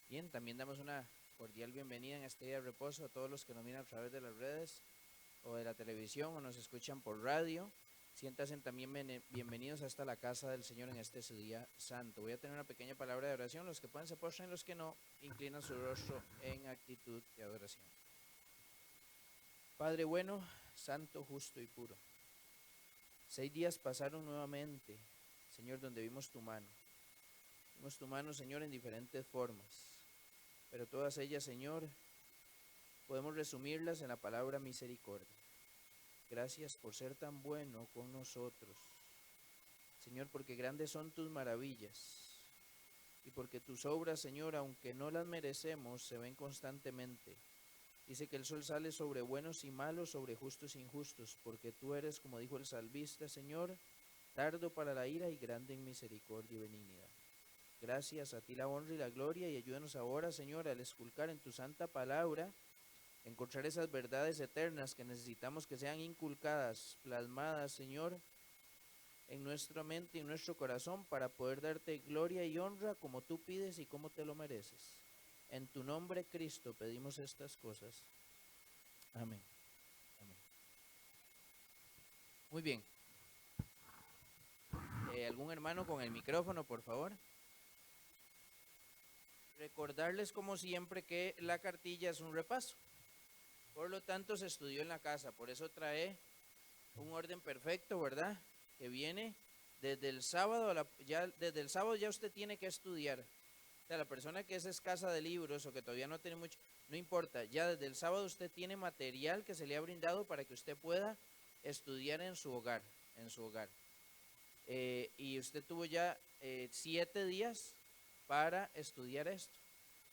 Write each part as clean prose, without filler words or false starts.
Bien, también damos una cordial bienvenida en este día de reposo a todos los que nos miran a través de las redes o de la televisión o nos escuchan por radio. Siéntanse también bienvenidos hasta la casa del Señor en este su día santo. Voy a tener una pequeña palabra de oración. Los que puedan se postran, los que no, inclinan su rostro en actitud de adoración. Padre bueno, santo, justo y puro. 6 días pasaron nuevamente, Señor, donde vimos tu mano. Vimos tu mano, Señor, en diferentes formas. Pero todas ellas, Señor, podemos resumirlas en la palabra misericordia. Gracias por ser tan bueno con nosotros. Señor, porque grandes son tus maravillas. Y porque tus obras, Señor, aunque no las merecemos, se ven constantemente. Dice que el sol sale sobre buenos y malos, sobre justos e injustos, porque tú eres, como dijo el salmista, Señor, tardo para la ira y grande en misericordia y benignidad. Gracias, a ti la honra y la gloria, y ayúdanos ahora, Señor, al esculcar en tu santa palabra, encontrar esas verdades eternas que necesitamos que sean inculcadas, plasmadas, Señor, en nuestra mente y en nuestro corazón, para poder darte gloria y honra como tú pides y como te lo mereces. En tu nombre, Cristo, pedimos estas cosas. Amén. Amén. Muy bien. ¿Algún hermano con el micrófono, por favor? Recordarles, como siempre, que la cartilla es un repaso. Por lo tanto, se estudió en la casa. Por eso trae un orden perfecto, ¿verdad? Que viene desde el sábado, desde el sábado ya usted tiene que estudiar. O sea, la persona que es escasa de libros o que todavía no tiene mucho, no importa, ya desde el sábado usted tiene material que se le ha brindado para que usted pueda estudiar en su hogar, y usted tuvo ya 7 días para estudiar esto.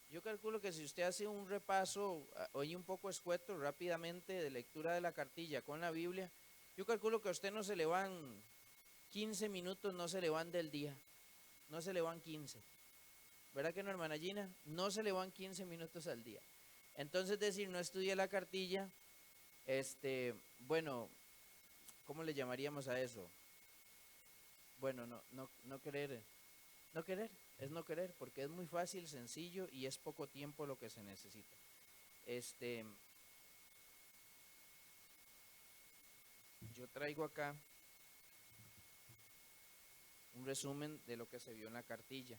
Yo calculo que si usted hace un repaso, hoy un poco escueto, rápidamente, de lectura de la cartilla con la Biblia, yo calculo que a usted no se le van 15 minutos, no se le van del día, no se le van 15. ¿Verdad que no, hermana Gina? No se le van 15 minutos al día. Entonces, decir, no estudia la cartilla, bueno, ¿cómo le llamaríamos a eso? Bueno, no querer, es no querer, porque es muy fácil, sencillo y es poco tiempo lo que se necesita. Yo traigo acá un resumen de lo que se vio en la cartilla.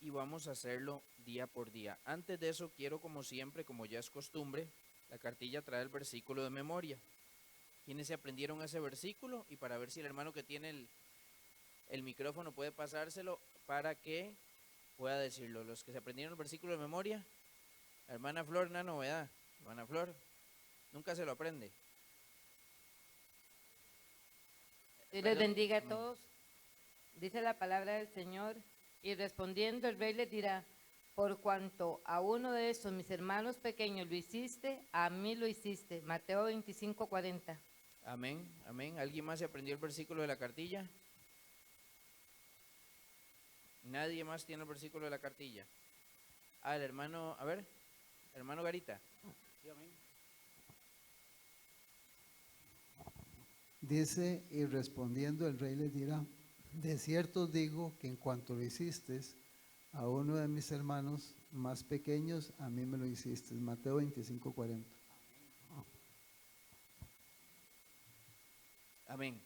Y vamos a hacerlo día por día. Antes de eso, quiero, como siempre, como ya es costumbre, la cartilla trae el versículo de memoria. ¿Quiénes se aprendieron ese versículo? Y para ver si el hermano que tiene el micrófono puede pasárselo para que pueda decirlo. Los que se aprendieron el versículo de memoria, la hermana Flor, una novedad. Hermana Flor, nunca se lo aprende. Dios les bendiga a todos. Dice la palabra del Señor, y respondiendo el rey les dirá: por cuanto a uno de estos mis hermanos pequeños lo hiciste, a mí lo hiciste. Mateo 25:40. Amén, amén. ¿Alguien más se aprendió el versículo de la cartilla? Nadie más tiene el versículo de la cartilla. El hermano, a ver, hermano Garita. Sí, amén. Dice, y respondiendo el rey les dirá: de cierto os digo que en cuanto lo hiciste a uno de mis hermanos más pequeños, a mí me lo hiciste. Mateo 25:40. Amén.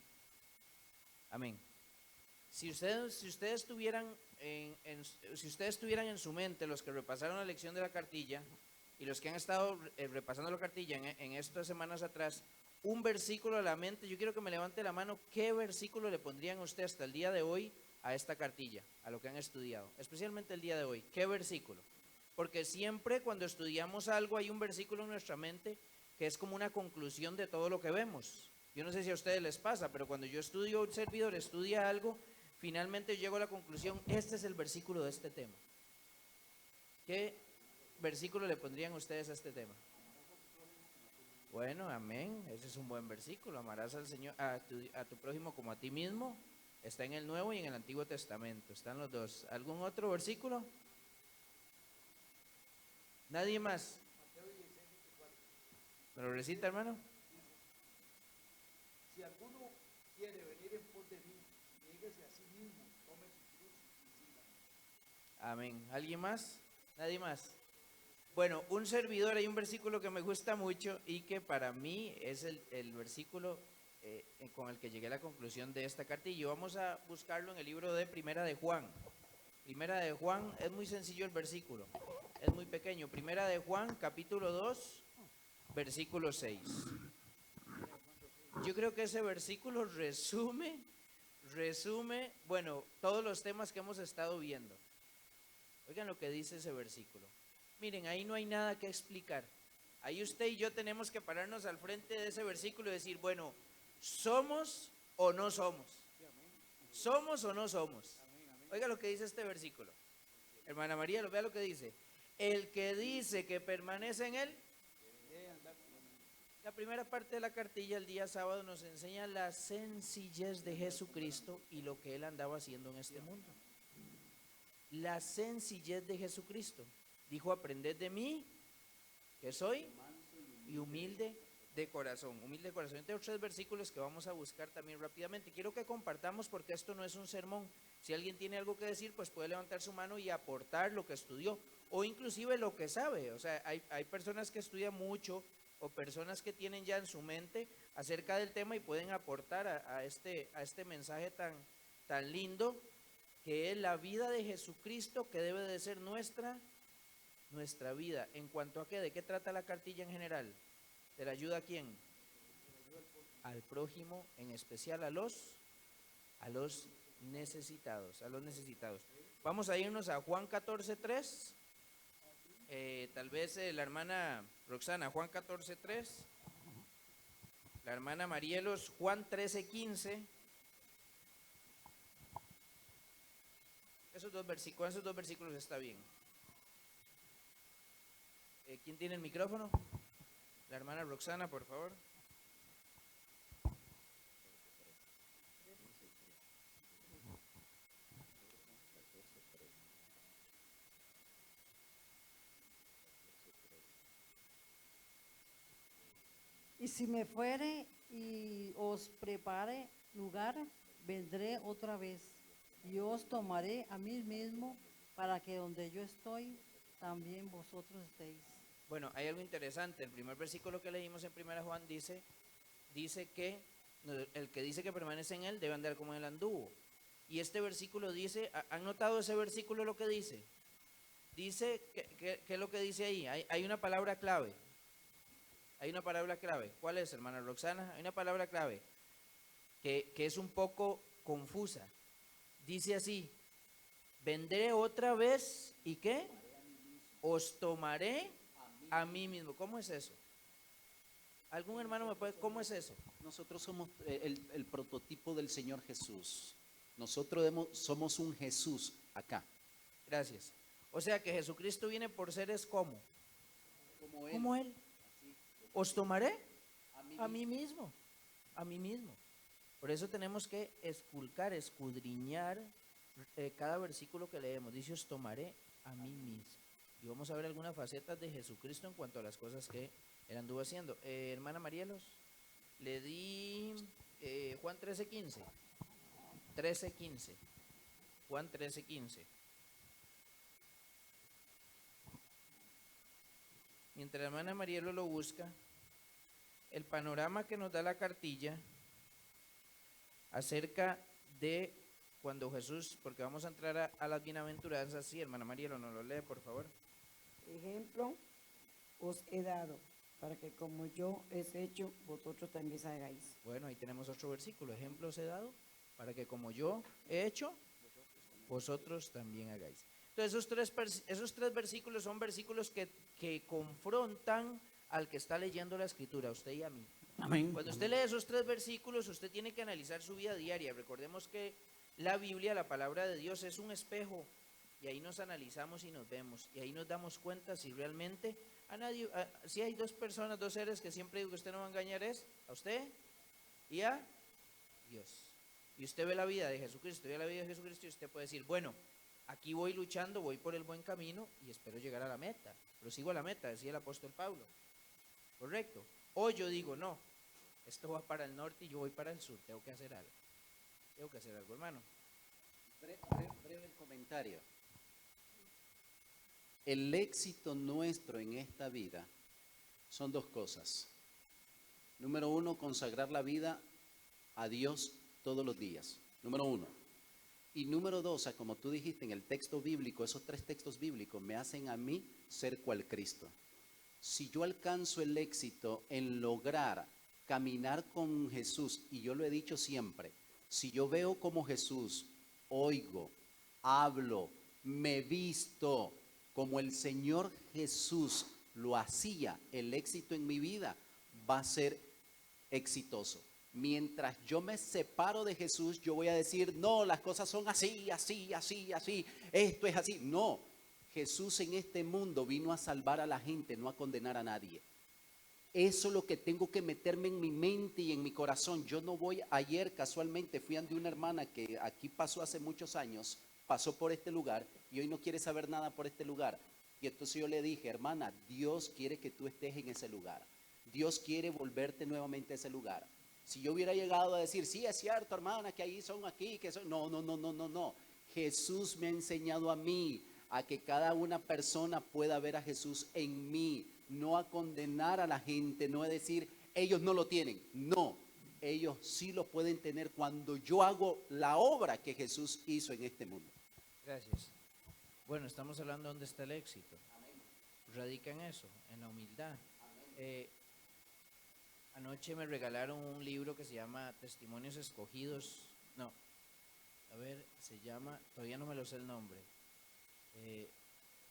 Amén. Si ustedes tuvieran si ustedes tuvieran en su mente, los que repasaron la lección de la cartilla y los que han estado repasando la cartilla en estas semanas atrás, un versículo a la mente, yo quiero que me levante la mano. ¿Qué versículo le pondrían usted hasta el día de hoy a esta cartilla, a lo que han estudiado? Especialmente el día de hoy. ¿Qué versículo? Porque siempre cuando estudiamos algo hay un versículo en nuestra mente que es como una conclusión de todo lo que vemos. Yo no sé si a ustedes les pasa, pero cuando yo estudio, un servidor estudia algo, finalmente llego a la conclusión: este es el versículo de este tema. ¿Qué versículo le pondrían ustedes a este tema? Bueno, amén, ese es un buen versículo. Amarás al Señor, a tu prójimo como a ti mismo. Está en el Nuevo y en el Antiguo Testamento, están los dos. ¿Algún otro versículo? ¿Nadie más? ¿Pero recita, hermano? Si alguno quiere venir en pos de mí, niéguese a sí mismo, tome su cruz Amén. ¿Alguien más? ¿Nadie más? Bueno, un servidor, hay un versículo que me gusta mucho y que para mí es el versículo con el que llegué a la conclusión de esta cartilla. Vamos a buscarlo en el libro de Primera de Juan. Primera de Juan, es muy sencillo el versículo, es muy pequeño. Primera de Juan, capítulo 2, versículo 6. Yo creo que ese versículo resume, bueno, todos los temas que hemos estado viendo. Oigan lo que dice ese versículo. Miren, ahí no hay nada que explicar. Ahí usted y yo tenemos que pararnos al frente de ese versículo y decir, bueno, ¿somos o no somos? ¿Somos o no somos? Oiga lo que dice este versículo. Hermana María, vea lo que dice. El que dice que permanece en él. La primera parte de la cartilla el día sábado nos enseña la sencillez de Jesucristo y lo que él andaba haciendo en este mundo. La sencillez de Jesucristo. Dijo, aprended de mí, que soy, y humilde de corazón. Humilde de corazón. Entre otros versículos que vamos a buscar también rápidamente. Quiero que compartamos porque esto no es un sermón. Si alguien tiene algo que decir, pues puede levantar su mano y aportar lo que estudió, o inclusive lo que sabe. O sea, hay personas que estudian mucho, o personas que tienen ya en su mente acerca del tema y pueden aportar a este mensaje tan lindo, que es la vida de Jesucristo, que debe de ser nuestra vida. ¿En cuanto a qué? ¿De qué trata la cartilla en general? ¿De la ayuda a quién? Al prójimo, en especial a los necesitados, Vamos a irnos a Juan 14:3. Tal vez la hermana Roxana, Juan 14:3. La hermana Marielos, Juan 13:15. Esos dos versículos está bien. ¿Quién tiene el micrófono? La hermana Roxana, por favor. Y si me fuere y os prepare lugar, vendré otra vez y os tomaré a mí mismo para que donde yo estoy, también vosotros estéis. Bueno, hay algo interesante. El primer versículo que leímos en 1 Juan dice que el que dice que permanece en él debe andar como él anduvo. Y este versículo dice, ¿han notado ese versículo lo que dice? Dice, ¿qué es lo que dice ahí? Hay una palabra clave. Hay una palabra clave. ¿Cuál es, hermana Roxana? Hay una palabra clave que es un poco confusa. Dice así, vendré otra vez, ¿y qué? Os tomaré a mí mismo. ¿Cómo es eso? ¿Algún hermano me puede? ¿Cómo es eso? Nosotros somos el prototipo del Señor Jesús. Nosotros somos un Jesús acá. Gracias. O sea que Jesucristo viene por seres como Como Él. Como Él. Os tomaré a mí mismo. Por eso tenemos que escudriñar cada versículo que leemos. Dice, os tomaré a mí mismo. Y vamos a ver algunas facetas de Jesucristo en cuanto a las cosas que él anduvo haciendo. Hermana Marielos, le di Juan 13:15. 13:15. Juan 13:15. Mientras la hermana Marielos lo busca, el panorama que nos da la cartilla acerca de cuando Jesús, porque vamos a entrar a las bienaventuranzas. Sí, hermana Marielos, nos lo lee, por favor. Ejemplo os he dado, para que como yo he hecho, vosotros también hagáis. Bueno, ahí tenemos otro versículo. Ejemplos he dado, para que como yo he hecho, vosotros también hagáis. Entonces, esos tres versículos son versículos que confrontan al que está leyendo la Escritura, a usted y a mí. Amén. Cuando usted lee esos tres versículos, usted tiene que analizar su vida diaria. Recordemos que la Biblia, la palabra de Dios, es un espejo. Y ahí nos analizamos y nos vemos. Y ahí nos damos cuenta si realmente si hay dos personas, dos seres que siempre digo que usted no va a engañar, es a usted y a Dios. Y usted ve la vida de Jesucristo, y usted puede decir, bueno, aquí voy luchando, voy por el buen camino y espero llegar a la meta. Pero sigo a la meta, decía el apóstol Pablo. ¿Correcto? O yo digo, no, esto va para el norte y yo voy para el sur, tengo que hacer algo. Hermano. Breve comentario. El éxito nuestro en esta vida son dos cosas. Número uno, consagrar la vida a Dios todos los días. Número uno. Y número dos, como tú dijiste en el texto bíblico, esos 3 textos bíblicos me hacen a mí ser cual Cristo. Si yo alcanzo el éxito en lograr caminar con Jesús, y yo lo he dicho siempre, si yo veo como Jesús, oigo, hablo, me visto como el Señor Jesús lo hacía, el éxito en mi vida va a ser exitoso. Mientras yo me separo de Jesús, yo voy a decir, no, las cosas son así, así, así, así, esto es así. No, Jesús en este mundo vino a salvar a la gente, no a condenar a nadie. Eso es lo que tengo que meterme en mi mente y en mi corazón. Yo no voy, ayer casualmente fui ante una hermana que aquí pasó hace muchos años, pasó por este lugar y hoy no quiere saber nada por este lugar. Y entonces yo le dije, hermana, Dios quiere que tú estés en ese lugar. Dios quiere volverte nuevamente a ese lugar. Si yo hubiera llegado a decir, sí, es cierto, hermana, que ahí son aquí, que son... No, no, no, no, no, no. Jesús me ha enseñado a mí a que cada una persona pueda ver a Jesús en mí, no a condenar a la gente, no a decir, ellos no lo tienen. No, ellos sí lo pueden tener cuando yo hago la obra que Jesús hizo en este mundo. Gracias. Bueno, estamos hablando de dónde está el éxito. Radica en eso, en la humildad. Anoche me regalaron un libro que se llama Testimonios Escogidos. No, a ver, se llama, todavía no me lo sé el nombre.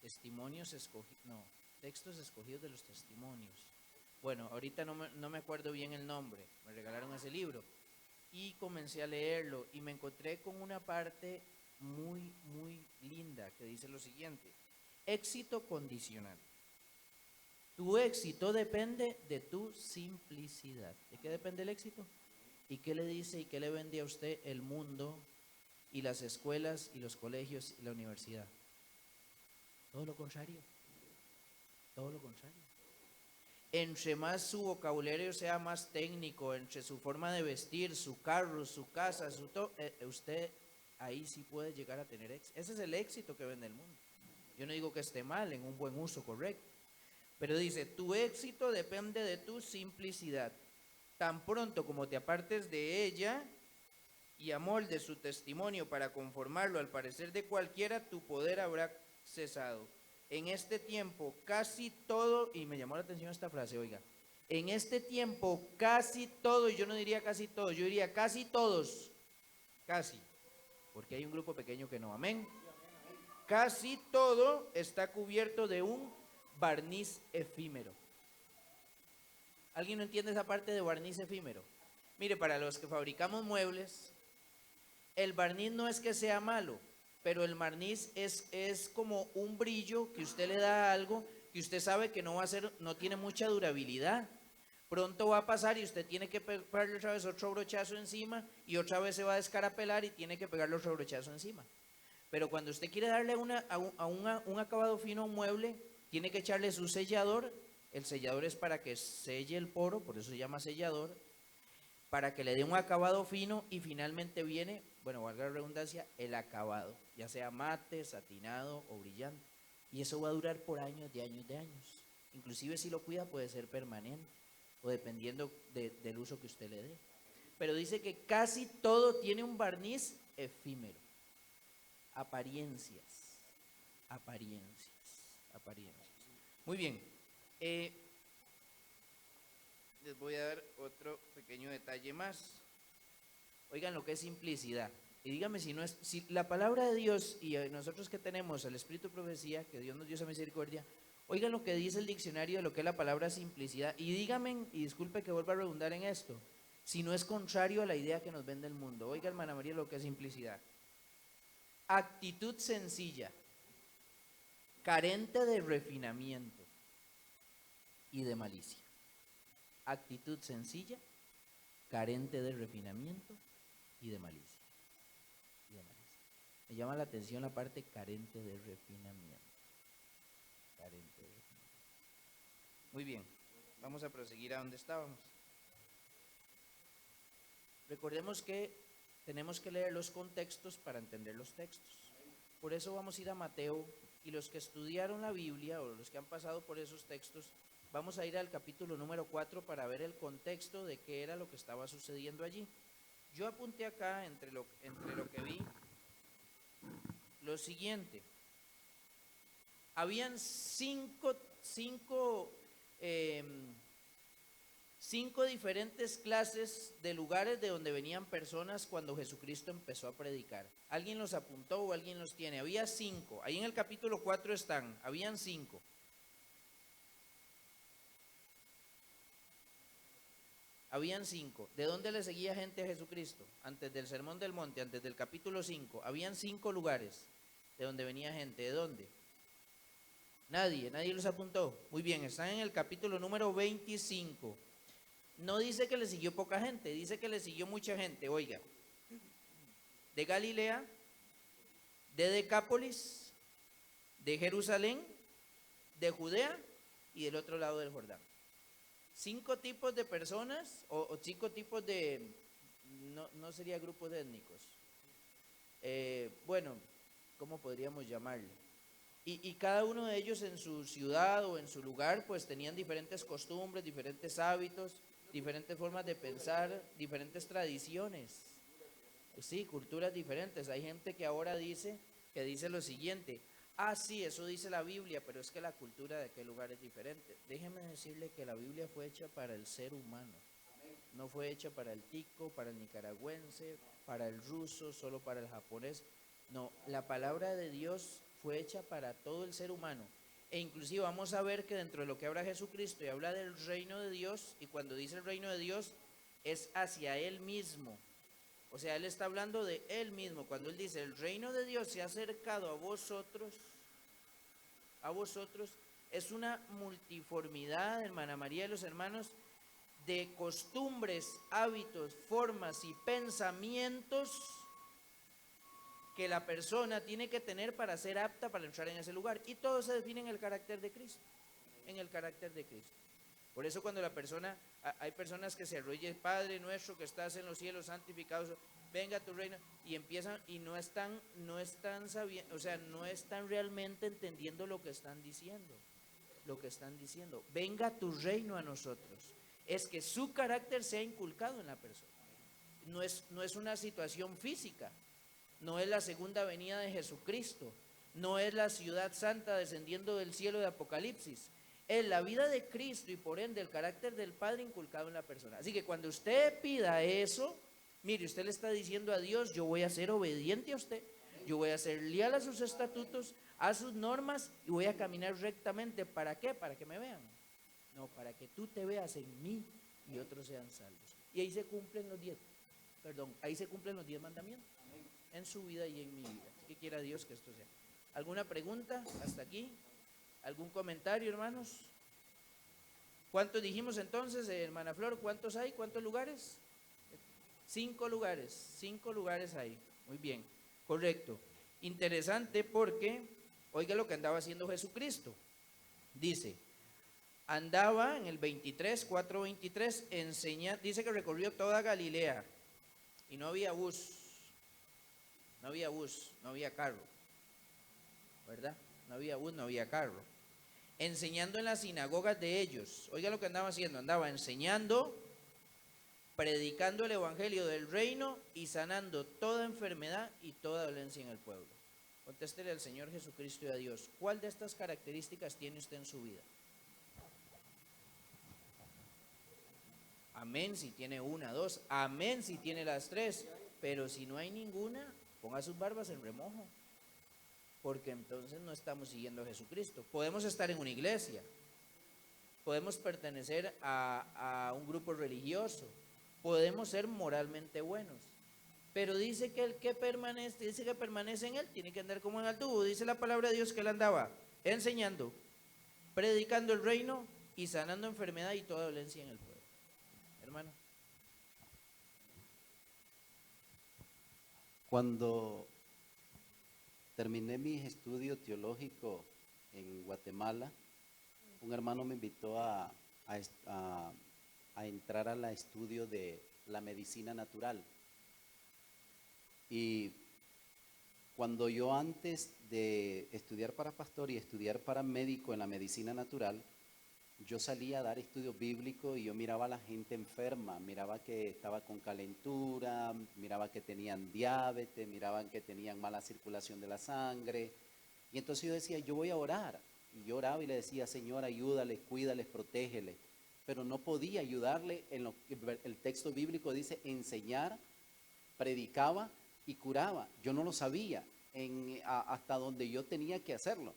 Testimonios escogidos, no, Textos Escogidos de los Testimonios. Bueno, ahorita no me acuerdo bien el nombre. Me regalaron ese libro y comencé a leerlo y me encontré con una parte muy, muy linda que dice lo siguiente: éxito condicional. Tu éxito depende de tu simplicidad. ¿De qué depende el éxito? ¿Y qué le dice y qué le vende a usted el mundo y las escuelas y los colegios y la universidad? Todo lo contrario. Todo lo contrario. Entre más su vocabulario sea más técnico, entre su forma de vestir, su carro, su casa, usted ahí sí puede llegar a tener éxito. Ese es el éxito que vende el mundo. Yo no digo que esté mal, en un buen uso correcto. Pero dice, tu éxito depende de tu simplicidad. Tan pronto como te apartes de ella y amoldes su testimonio para conformarlo al parecer de cualquiera, tu poder habrá cesado. En este tiempo casi todo, y me llamó la atención esta frase, oiga, en este tiempo casi todo, y yo no diría casi todos, yo diría casi todos, casi, porque hay un grupo pequeño que no, amén. Casi todo está cubierto de un barniz efímero. ¿Alguien no entiende esa parte de barniz efímero? Mire, para los que fabricamos muebles, el barniz no es que sea malo, pero el barniz es como un brillo que usted le da a algo que usted sabe que no va a ser, no tiene mucha durabilidad. Pronto va a pasar y usted tiene que pegarle otra vez otro brochazo encima y otra vez se va a descarapelar y tiene que pegarle otro brochazo encima. Pero cuando usted quiere darle un acabado fino a un mueble, tiene que echarle su sellador. El sellador es para que selle el poro, por eso se llama sellador, para que le dé un acabado fino y finalmente viene, bueno, valga la redundancia, el acabado, ya sea mate, satinado o brillante. Y eso va a durar por años de años de años. Inclusive si lo cuida puede ser permanente o dependiendo del uso que usted le dé. Pero dice que casi todo tiene un barniz efímero. Apariencias, apariencias, apariencias. Muy bien, les voy a dar otro pequeño detalle más. Oigan lo que es simplicidad. Y díganme si no es, si la palabra de Dios y nosotros que tenemos el Espíritu de Profecía, que Dios nos dio esa misericordia, oigan lo que dice el diccionario de lo que es la palabra simplicidad. Y díganme, y disculpe que vuelva a redundar en esto, si no es contrario a la idea que nos vende el mundo. Oiga, hermana María, lo que es simplicidad. Actitud sencilla, carente de refinamiento y de malicia. Actitud sencilla, carente de refinamiento y de malicia. Me llama la atención la parte carente de refinamiento. Carente de refinamiento. Muy bien, vamos a proseguir a donde estábamos. Recordemos que tenemos que leer los contextos para entender los textos. Por eso vamos a ir a Mateo, y los que estudiaron la Biblia o los que han pasado por esos textos, vamos a ir al capítulo número 4 para ver el contexto de qué era lo que estaba sucediendo allí. Yo apunté acá, entre lo que vi, lo siguiente. Habían cinco diferentes clases de lugares de donde venían personas cuando Jesucristo empezó a predicar. ¿Alguien los apuntó o alguien los tiene? Había 5. Ahí en el capítulo 4 están. Habían 5. Habían 5. ¿De dónde le seguía gente a Jesucristo? Antes del Sermón del Monte, antes del capítulo 5. Habían 5 lugares de donde venía gente. ¿De dónde? Nadie los apuntó. Muy bien, están en el capítulo número 25. No dice que le siguió poca gente, dice que le siguió mucha gente. Oiga, de Galilea, de Decápolis, de Jerusalén, de Judea y del otro lado del Jordán. 5 tipos de personas o 5 tipos de, no sería grupos étnicos. Bueno, ¿cómo podríamos llamarle? Y cada uno de ellos en su ciudad o en su lugar pues tenían diferentes costumbres, diferentes hábitos, diferentes formas de pensar, diferentes tradiciones. Sí, culturas diferentes. Hay gente que ahora dice lo siguiente: sí, eso dice la Biblia, pero es que la cultura de aquel lugar es diferente. Déjeme decirle que la Biblia fue hecha para el ser humano. No fue hecha para el tico, para el nicaragüense, para el ruso, solo para el japonés. No, la palabra de Dios fue hecha para todo el ser humano. E inclusive vamos a ver que dentro de lo que habla Jesucristo y habla del reino de Dios, y cuando dice el reino de Dios es hacia Él mismo. O sea, Él está hablando de Él mismo. Cuando Él dice el reino de Dios se ha acercado a vosotros, es una multiformidad, hermana María y los hermanos, de costumbres, hábitos, formas y pensamientos que la persona tiene que tener para ser apta para entrar en ese lugar. Y todo se define en el carácter de Cristo. En el carácter de Cristo. Por eso cuando hay personas que se arrodillan: Padre nuestro que estás en los cielos, santificado, venga tu reino, y empiezan y no están sabiendo, o sea, no están realmente entendiendo lo que están diciendo. Venga tu reino a nosotros. Es que su carácter sea inculcado en la persona. No es una situación física. No es la segunda venida de Jesucristo, no es la ciudad santa descendiendo del cielo de Apocalipsis, es la vida de Cristo y por ende el carácter del Padre inculcado en la persona. Así que cuando usted pida eso, mire, usted le está diciendo a Dios: yo voy a ser obediente a usted, yo voy a ser leal a sus estatutos, a sus normas, y voy a caminar rectamente. ¿Para qué? Para que me vean. No, para que tú te veas en mí y otros sean salvos. Y ahí se cumplen los 10 mandamientos. En su vida y en mi vida. Así que quiera Dios que esto sea. ¿Alguna pregunta hasta aquí? ¿Algún comentario, hermanos? ¿Cuántos dijimos entonces, hermana Flor? ¿Cuántos hay? ¿Cuántos lugares? 5 lugares. 5 lugares hay. Muy bien, correcto. Interesante porque, oiga lo que andaba haciendo Jesucristo. Dice, andaba en el 4:23, dice que recorrió toda Galilea y no había bus, no había carro, ¿verdad? No había bus, no había carro. Enseñando en las sinagogas de ellos. Oiga lo que andaba haciendo: andaba enseñando, predicando el evangelio del reino y sanando toda enfermedad y toda dolencia en el pueblo. Contéstele al Señor Jesucristo y a Dios: ¿cuál de estas características tiene usted en su vida? Amén si tiene una, 2, amén si tiene las 3, pero si no hay ninguna, ponga sus barbas en remojo, porque entonces no estamos siguiendo a Jesucristo. Podemos estar en una iglesia, podemos pertenecer a un grupo religioso, podemos ser moralmente buenos, pero dice que el que permanece en él tiene que andar como en el tubo. Dice la palabra de Dios que él andaba enseñando, predicando el reino y sanando enfermedad y toda dolencia en el pueblo. Hermano. Cuando terminé mis estudios teológicos en Guatemala, un hermano me invitó a entrar al estudio de la medicina natural. Y Cuando yo antes de estudiar para pastor y estudiar para médico en la medicina natural, yo salía a dar estudios bíblicos y yo miraba a la gente enferma, miraba que estaba con calentura, miraba que tenían diabetes, miraban que tenían mala circulación de la sangre. Y entonces yo decía, yo voy a orar. Y yo oraba y le decía, Señor, ayúdales, cuídales, protégeles. Pero no podía ayudarle en lo que el texto bíblico dice, enseñar, predicaba y curaba. Yo no lo sabía hasta donde yo tenía que hacerlo.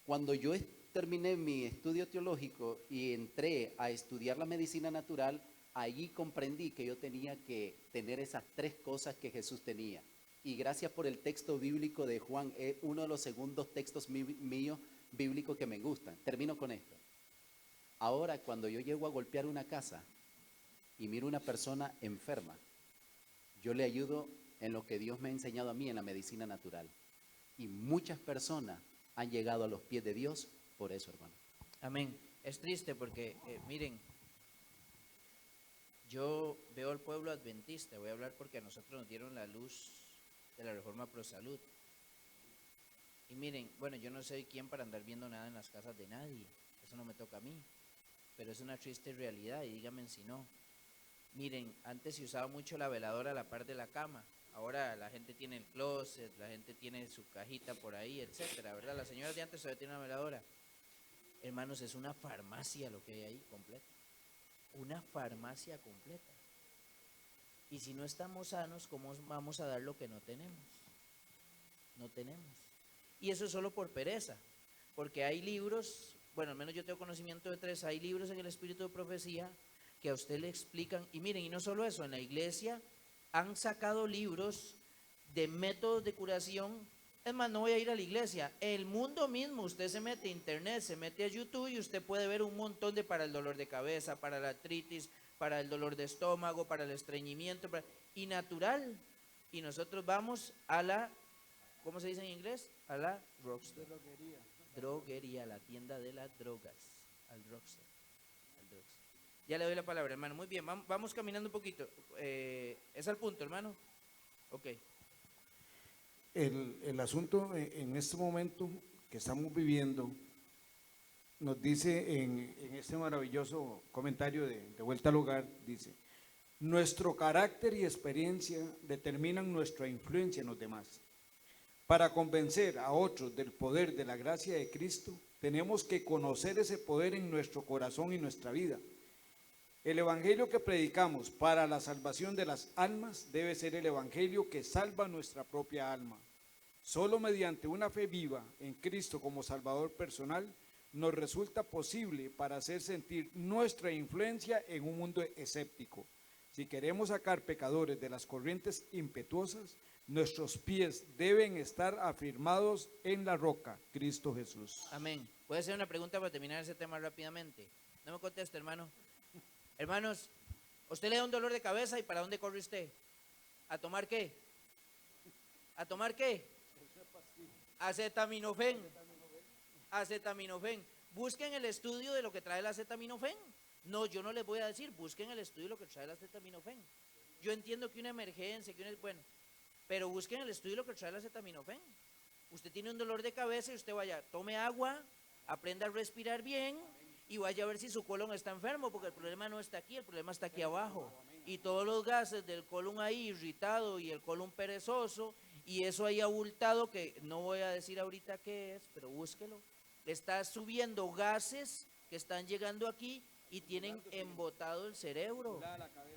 Cuando yo terminé mi estudio teológico y entré a estudiar la medicina natural, allí comprendí que yo tenía que tener esas 3 cosas que Jesús tenía. Y gracias por el texto bíblico de Juan, es uno de los segundos textos míos bíblicos que me gustan. Termino con esto. Ahora, cuando yo llego a golpear una casa y miro una persona enferma, yo le ayudo en lo que Dios me ha enseñado a mí en la medicina natural. Y muchas personas han llegado a los pies de Dios por eso, hermano. Amén. Es triste porque, miren, yo veo al pueblo adventista, voy a hablar porque a nosotros nos dieron la luz de la reforma pro salud. Y miren, bueno, yo no soy quien para andar viendo nada en las casas de nadie, eso no me toca a mí, pero es una triste realidad y díganme si no. Miren, antes se usaba mucho la veladora a la par de la cama, ahora la gente tiene el closet, la gente tiene su cajita por ahí, etcétera, ¿verdad? Las señoras de antes todavía tienen una veladora. Hermanos, es una farmacia lo que hay ahí completa, una farmacia completa. Y si no estamos sanos, ¿cómo vamos a dar lo que no tenemos? No tenemos. Y eso es solo por pereza, porque hay libros, bueno, al menos yo tengo conocimiento de 3, hay libros en el espíritu de profecía que a usted le explican, y miren, y no solo eso, en la iglesia han sacado libros de métodos de curación. Es más, no voy a ir a la iglesia, el mundo mismo, usted se mete a internet, se mete a YouTube y usted puede ver un montón de para el dolor de cabeza, para la artritis, para el dolor de estómago, para el estreñimiento, y natural. Y nosotros vamos a la, ¿cómo se dice en inglés? A la drugstore. Droguería, la tienda de las drogas, al drugstore. Ya le doy la palabra, hermano. Muy bien, vamos caminando un poquito. ¿Es al punto, hermano? Ok. El asunto en este momento que estamos viviendo nos dice en este maravilloso comentario de Vuelta al Hogar, dice, nuestro carácter y experiencia determinan nuestra influencia en los demás. Para convencer a otros del poder de la gracia de Cristo, tenemos que conocer ese poder en nuestro corazón y nuestra vida. El evangelio que predicamos para la salvación de las almas debe ser el evangelio que salva nuestra propia alma. Solo mediante una fe viva en Cristo como Salvador personal nos resulta posible para hacer sentir nuestra influencia en un mundo escéptico. Si queremos sacar pecadores de las corrientes impetuosas, nuestros pies deben estar afirmados en la roca, Cristo Jesús. Amén. ¿Puede ser una pregunta para terminar ese tema rápidamente? No me conteste, hermano. Hermanos, usted le da un dolor de cabeza y ¿para dónde corre usted? ¿A tomar qué? ¿A tomar qué? Acetaminofén. Acetaminofén. Busquen el estudio de lo que trae el acetaminofén. No, yo no les voy a decir, busquen el estudio de lo que trae el acetaminofén. Yo entiendo que una emergencia, bueno, pero busquen el estudio de lo que trae el acetaminofén. Usted tiene un dolor de cabeza y usted vaya, tome agua, aprenda a respirar bien y vaya a ver si su colon está enfermo, porque el problema no está aquí, el problema está aquí abajo. Y todos los gases del colon ahí irritado y el colon perezoso y eso ahí abultado, que no voy a decir ahorita qué es, pero búsquelo. Está subiendo gases que están llegando aquí y tienen embotado el cerebro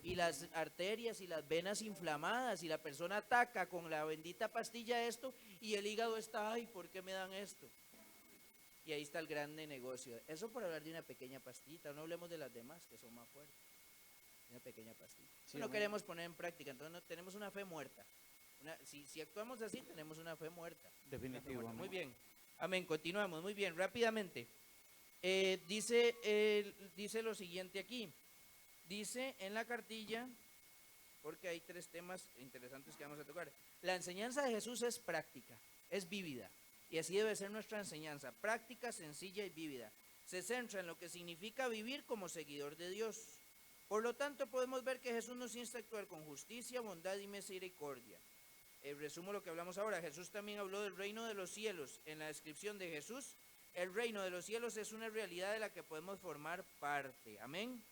y las arterias y las venas inflamadas y la persona ataca con la bendita pastilla esto y el hígado está, ay, ¿por qué me dan esto? Y ahí está el grande negocio. Eso por hablar de una pequeña pastita, no hablemos de las demás que son más fuertes. Una pequeña pastita. Sí, no queremos poner en práctica, entonces no, tenemos una fe muerta. Si actuamos así, tenemos una fe muerta. Definitivo. Muy bien. Amén, continuamos, muy bien, rápidamente. Dice lo siguiente aquí. Dice en la cartilla, porque hay 3 temas interesantes que vamos a tocar. La enseñanza de Jesús es práctica, es vívida. Y así debe ser nuestra enseñanza, práctica, sencilla y vívida. Se centra en lo que significa vivir como seguidor de Dios. Por lo tanto, podemos ver que Jesús nos insta a actuar con justicia, bondad y misericordia. resumo lo que hablamos ahora. Jesús también habló del reino de los cielos. En la descripción de Jesús, el reino de los cielos es una realidad de la que podemos formar parte. Amén.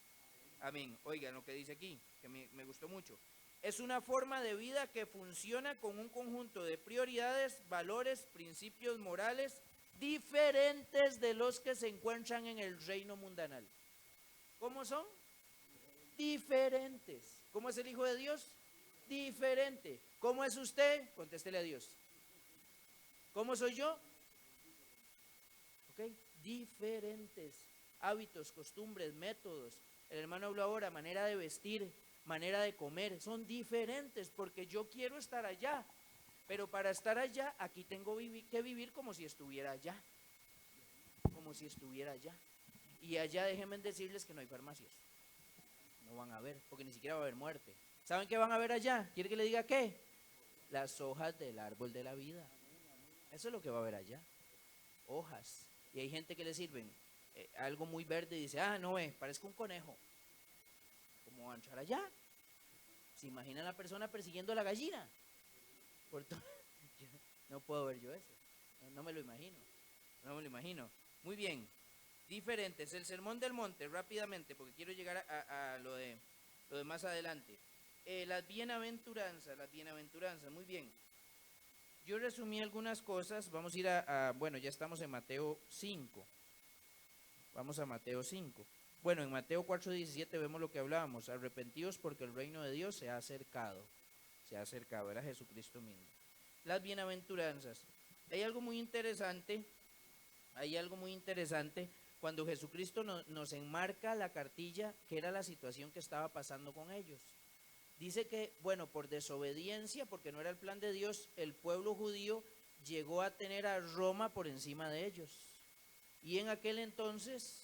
Amén. Oigan lo que dice aquí, que me gustó mucho. Es una forma de vida que funciona con un conjunto de prioridades, valores, principios morales diferentes de los que se encuentran en el reino mundanal. ¿Cómo son? Diferentes. ¿Cómo es el Hijo de Dios? Diferente. ¿Cómo es usted? Contéstele a Dios. ¿Cómo soy yo? ¿Ok? Diferentes. Hábitos, costumbres, métodos. El hermano habló ahora, manera de vestir, manera de comer. Son diferentes porque yo quiero estar allá. Pero para estar allá, aquí tengo que vivir como si estuviera allá. Como si estuviera allá. Y allá déjenme decirles que no hay farmacias. No van a ver, porque ni siquiera va a haber muerte. ¿Saben qué van a ver allá? ¿Quiere que le diga qué? Las hojas del árbol de la vida. Eso es lo que va a haber allá. Hojas. Y hay gente que le sirven algo muy verde y dice, no parezco un conejo. ¿Cómo va a entrar allá? ¿Se imagina la persona persiguiendo a la gallina? No puedo ver yo eso. No me lo imagino. No me lo imagino. Muy bien. Diferentes. El sermón del monte, rápidamente, porque quiero llegar a lo de más adelante. Las bienaventuranzas, muy bien. Yo resumí algunas cosas, vamos a ir bueno, ya estamos en Mateo 5. Vamos a Mateo 5. Bueno, en Mateo 4:17 vemos lo que hablábamos, arrepentidos porque el reino de Dios se ha acercado, era Jesucristo mismo. Las bienaventuranzas. Hay algo muy interesante cuando Jesucristo nos enmarca la cartilla, que era la situación que estaba pasando con ellos. Dice que, bueno, por desobediencia, porque no era el plan de Dios, el pueblo judío llegó a tener a Roma por encima de ellos. Y en aquel entonces,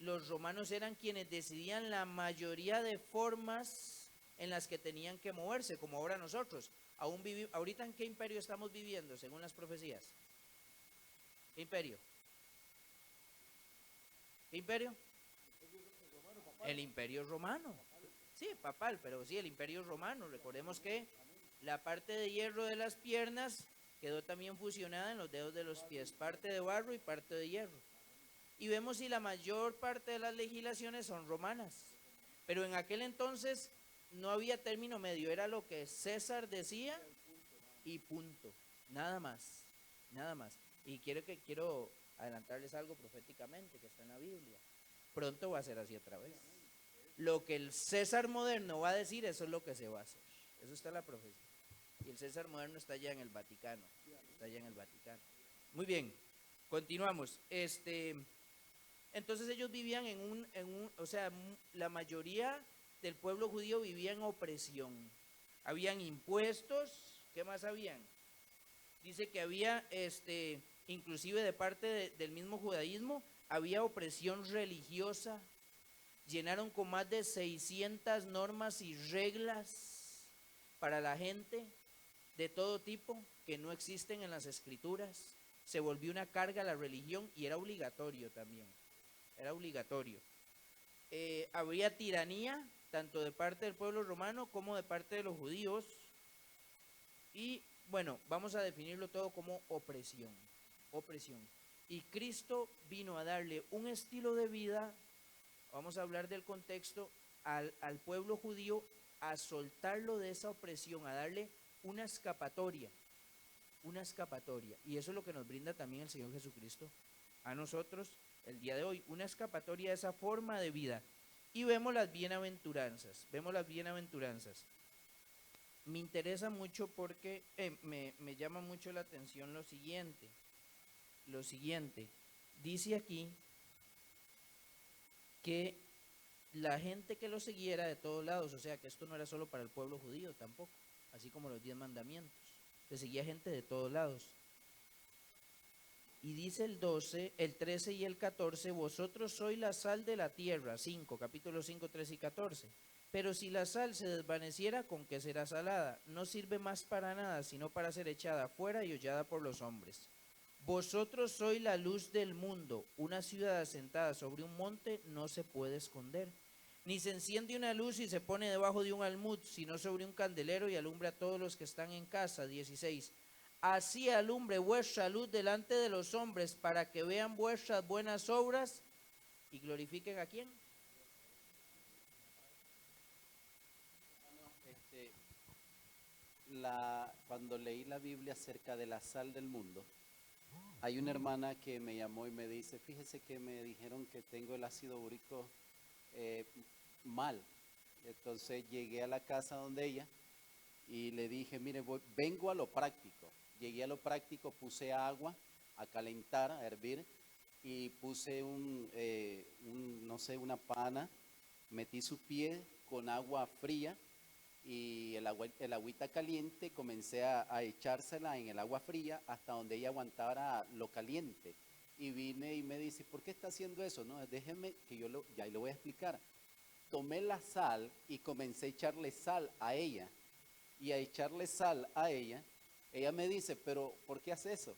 los romanos eran quienes decidían la mayoría de formas en las que tenían que moverse, como ahora nosotros. Ahorita, ¿en qué imperio estamos viviendo, según las profecías? ¿Qué imperio? ¿Qué imperio? El imperio romano. Sí, papal, pero sí, el imperio romano. Recordemos que la parte de hierro de las piernas quedó también fusionada en los dedos de los pies, parte de barro y parte de hierro. Y vemos si la mayor parte de las legislaciones son romanas. Pero en aquel entonces no había término medio, era lo que César decía y punto, nada más. Y quiero adelantarles algo proféticamente que está en la Biblia. Pronto va a ser así otra vez. Lo que el César moderno va a decir, eso es lo que se va a hacer. Eso está en la profecía. Y el César moderno está allá en el Vaticano. Muy bien, continuamos. Entonces ellos vivían o sea, la mayoría del pueblo judío vivía en opresión. Habían impuestos, ¿qué más habían? Dice que había, inclusive de parte del mismo judaísmo, había opresión religiosa. Llenaron con más de 600 normas y reglas para la gente de todo tipo que no existen en las escrituras. Se volvió una carga a la religión y era obligatorio también. Habría tiranía tanto de parte del pueblo romano como de parte de los judíos. Y bueno, vamos a definirlo todo como opresión. Y Cristo vino a darle un estilo de vida. Vamos a hablar del contexto, al pueblo judío, a soltarlo de esa opresión, a darle una escapatoria. Y eso es lo que nos brinda también el Señor Jesucristo a nosotros el día de hoy, una escapatoria de esa forma de vida. Y vemos las bienaventuranzas. Me interesa mucho porque me llama mucho la atención lo siguiente. Dice aquí que la gente que lo siguiera de todos lados, o sea que esto no era solo para el pueblo judío tampoco, así como los 10 mandamientos, le seguía gente de todos lados. Y dice el 12, el 13 y el 14, vosotros sois la sal de la tierra, capítulo 5, 13 y 14. Pero si la sal se desvaneciera, ¿con qué será salada? No sirve más para nada, sino para ser echada fuera y hollada por los hombres. Vosotros sois la luz del mundo. Una ciudad asentada sobre un monte no se puede esconder. Ni se enciende una luz y se pone debajo de un almud, sino sobre un candelero y alumbra a todos los que están en casa. 16. Así alumbre vuestra luz delante de los hombres, para que vean vuestras buenas obras y glorifiquen ¿a quién? Cuando leí la Biblia acerca de la sal del mundo, hay una hermana que me llamó y me dice, fíjese que me dijeron que tengo el ácido úrico mal. Entonces llegué a la casa donde ella y le dije, mire, vengo a lo práctico. Llegué a lo práctico, puse agua a calentar, a hervir, y puse no sé, una pana, metí su pie con agua fría y el agüita caliente, comencé a echársela en el agua fría hasta donde ella aguantara lo caliente. Y vine y me dice, ¿por qué está haciendo eso? No, déjeme que ya le voy a explicar. Tomé la sal y comencé a echarle sal a ella. Y a echarle sal a ella me dice, pero ¿por qué hace eso?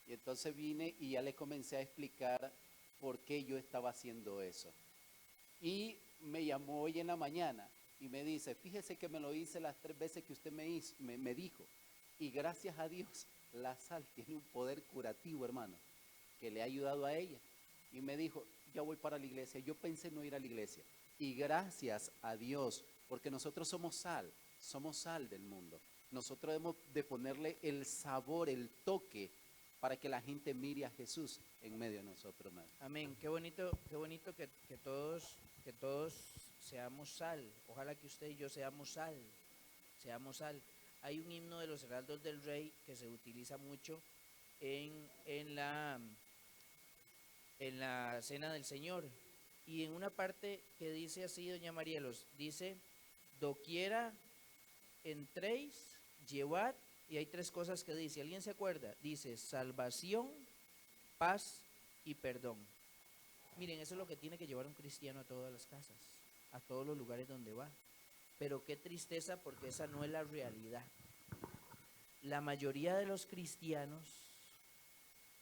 Y entonces vine y ya le comencé a explicar por qué yo estaba haciendo eso. Y me llamó hoy en la mañana y me dice, fíjese que me lo hice las 3 veces que usted me dijo. Y gracias a Dios, la sal tiene un poder curativo, hermano, que le ha ayudado a ella. Y me dijo, ya voy para la iglesia. Yo pensé no ir a la iglesia. Y gracias a Dios, porque nosotros somos sal del mundo. Nosotros debemos de ponerle el sabor, el toque, para que la gente mire a Jesús en medio de nosotros, hermano. Amén. Qué bonito que todos seamos sal. Ojalá que usted y yo seamos sal. Hay un himno de los heraldos del rey que se utiliza mucho en la cena del Señor. Y en una parte que dice así, doña Marielos, dice, doquiera entréis, llevad, y hay 3 cosas que dice, ¿alguien se acuerda? Dice, salvación, paz y perdón. Miren, eso es lo que tiene que llevar un cristiano a todas las casas, a todos los lugares donde va. Pero qué tristeza, porque esa no es la realidad. La mayoría de los cristianos,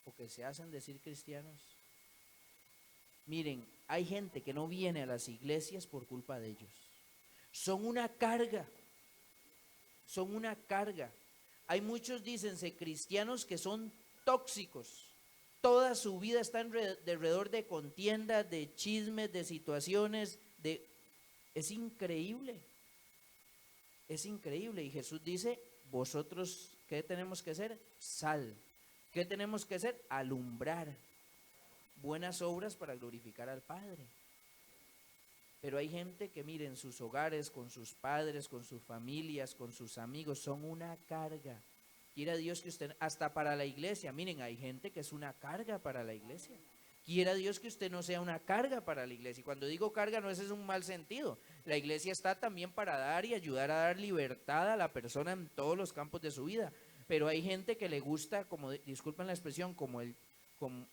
o que se hacen decir cristianos, miren, hay gente que no viene a las iglesias por culpa de ellos. Son una carga. Hay muchos, dícense, cristianos que son tóxicos. Toda su vida está alrededor de contiendas, de chismes, de situaciones, es increíble. Y Jesús dice, vosotros, ¿qué tenemos que hacer? Sal. ¿Qué tenemos que hacer? Alumbrar buenas obras para glorificar al Padre. Pero hay gente que, miren, sus hogares, con sus padres, con sus familias, con sus amigos, son una carga. Quiera Dios que usted, hasta para la iglesia, miren, hay gente que es una carga para la iglesia. Quiera Dios que usted no sea una carga para la iglesia. Y cuando digo carga, no es un mal sentido. La iglesia está también para dar y ayudar a dar libertad a la persona en todos los campos de su vida. Pero hay gente que le gusta, como, disculpen la expresión,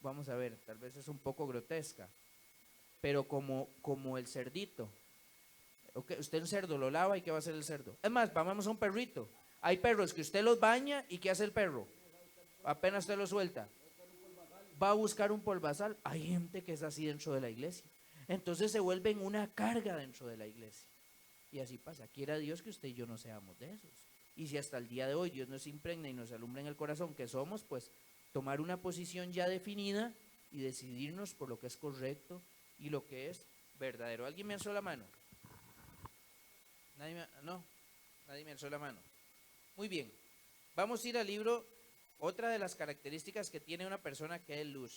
vamos a ver, tal vez es un poco grotesca, pero como el cerdito. Okay, usted el cerdo lo lava y ¿qué va a hacer el cerdo? Es más, vamos a un perrito. Hay perros que usted los baña y ¿qué hace el perro? Apenas usted lo suelta, va a buscar un polvazal. Hay gente que es así dentro de la iglesia. Entonces se vuelven una carga dentro de la iglesia. Y así pasa. Quiera Dios que usted y yo no seamos de esos. Y si hasta el día de hoy Dios nos impregna y nos alumbra en el corazón que somos, pues tomar una posición ya definida y decidirnos por lo que es correcto y lo que es verdadero. ¿Alguien me alzó la mano? Nadie me alzó la mano. Muy bien, vamos a ir al libro. Otra de las características que tiene una persona que es luz.